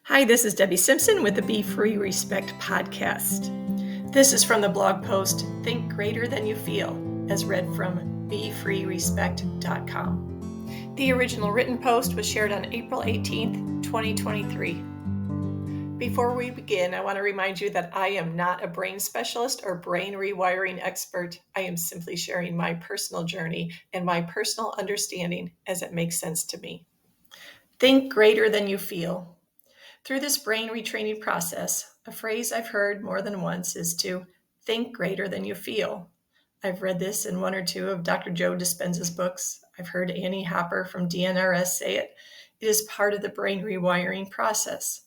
Hi, this is Debbie Simpson with the Be Free Respect podcast. This is from the blog post, Think Greater Than You Feel, as read from BeFreeRespect.com. The original written post was shared on April 18th, 2023. Before we begin, I want to remind you that I am not a brain specialist or brain rewiring expert. I am simply sharing my personal journey and my personal understanding as it makes sense to me. Think greater than you feel. Through this brain retraining process, a phrase I've heard more than once is to think greater than you feel. I've read this in one or two of Dr. Joe Dispenza's books. I've heard Annie Hopper from DNRS say it. It is part of the brain rewiring process.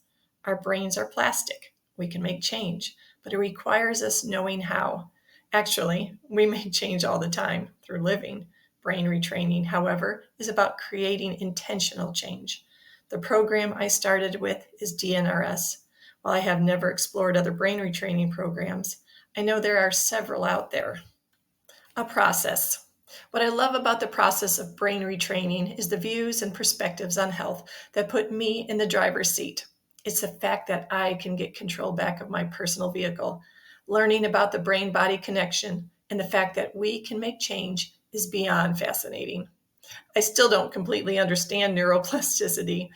Our brains are plastic. We can make change, but it requires us knowing how. Actually, we make change all the time through living. Brain retraining, however, is about creating intentional change. The program I started with is DNRS. While I have never explored other brain retraining programs, I know there are several out there. A process. What I love about the process of brain retraining is the views and perspectives on health that put me in the driver's seat. It's the fact that I can get control back of my personal vehicle. Learning about the brain-body connection and the fact that we can make change is beyond fascinating. I still don't completely understand neuroplasticity.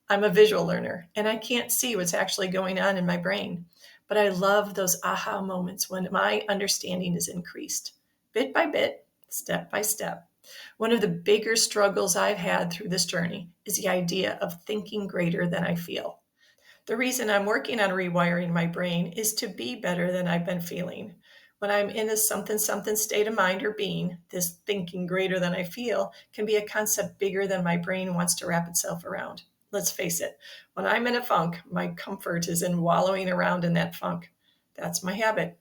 I'm a visual learner, and I can't see what's actually going on in my brain. But I love those aha moments when my understanding is increased, bit by bit, step by step. One of the bigger struggles I've had through this journey is the idea of thinking greater than I feel. The reason I'm working on rewiring my brain is to be better than I've been feeling. When I'm in a something state of mind or being, this thinking greater than I feel can be a concept bigger than my brain wants to wrap itself around. Let's face it, when I'm in a funk, my comfort is in wallowing around in that funk. That's my habit.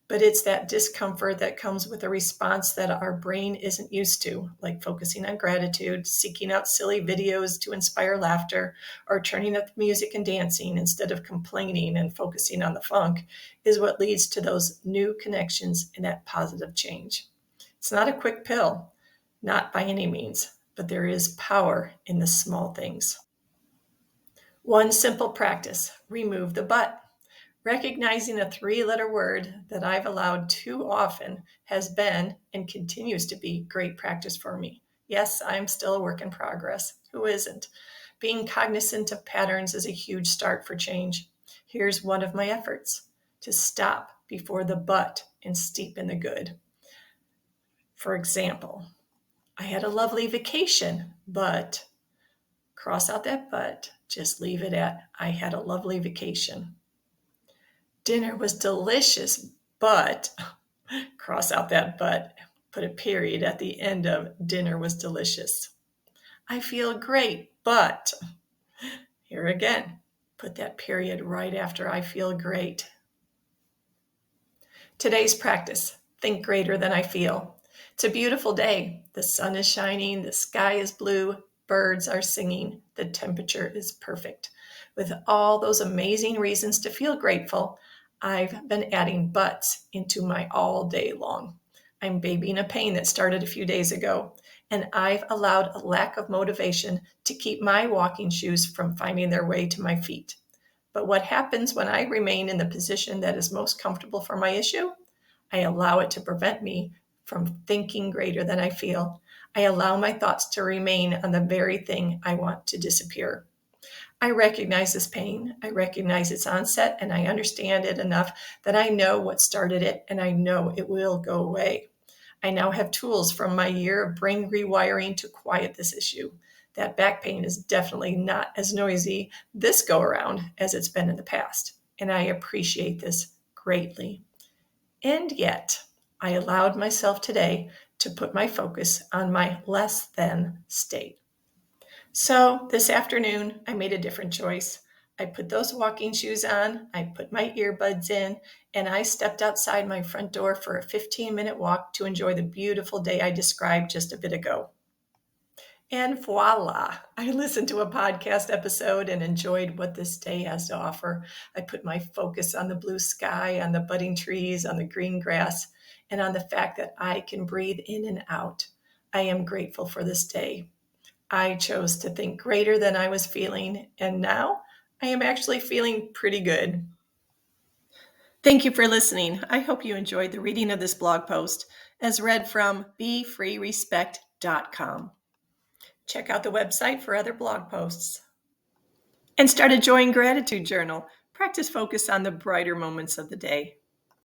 But it's that discomfort that comes with a response that our brain isn't used to, like focusing on gratitude, seeking out silly videos to inspire laughter, or turning up the music and dancing instead of complaining and focusing on the funk, is what leads to those new connections and that positive change. It's not a quick pill, not by any means, but there is power in the small things. One simple practice: remove the but. Recognizing a three-letter word that I've allowed too often has been and continues to be great practice for me. Yes, I'm still a work in progress. Who isn't? Being cognizant of patterns is a huge start for change. Here's one of my efforts: to stop before the but and steep in the good. For example, I had a lovely vacation, but cross out that but, just leave it at I had a lovely vacation. Dinner was delicious, but cross out that but, put a period at the end of dinner was delicious. I feel great, but here again, put that period right after I feel great. Today's practice: think greater than I feel. It's a beautiful day. The sun is shining, the sky is blue, birds are singing, the temperature is perfect. With all those amazing reasons to feel grateful, I've been adding buts into my all day long. I'm babying a pain that started a few days ago, and I've allowed a lack of motivation to keep my walking shoes from finding their way to my feet. But what happens when I remain in the position that is most comfortable for my issue? I allow it to prevent me from thinking greater than I feel. I allow my thoughts to remain on the very thing I want to disappear. I recognize this pain, I recognize its onset, and I understand it enough that I know what started it, and I know it will go away. I now have tools from my year of brain rewiring to quiet this issue. That back pain is definitely not as noisy this go around as it's been in the past, and I appreciate this greatly. And yet, I allowed myself today to put my focus on my less than state. So this afternoon, I made a different choice. I put those walking shoes on, I put my earbuds in, and I stepped outside my front door for a 15-minute walk to enjoy the beautiful day I described just a bit ago. And voila, I listened to a podcast episode and enjoyed what this day has to offer. I put my focus on the blue sky, on the budding trees, on the green grass, and on the fact that I can breathe in and out. I am grateful for this day. I chose to think greater than I was feeling, and now I am actually feeling pretty good. Thank you for listening. I hope you enjoyed the reading of this blog post as read from BeFreeRespect.com. Check out the website for other blog posts. And start a joy and gratitude journal. Practice focus on the brighter moments of the day.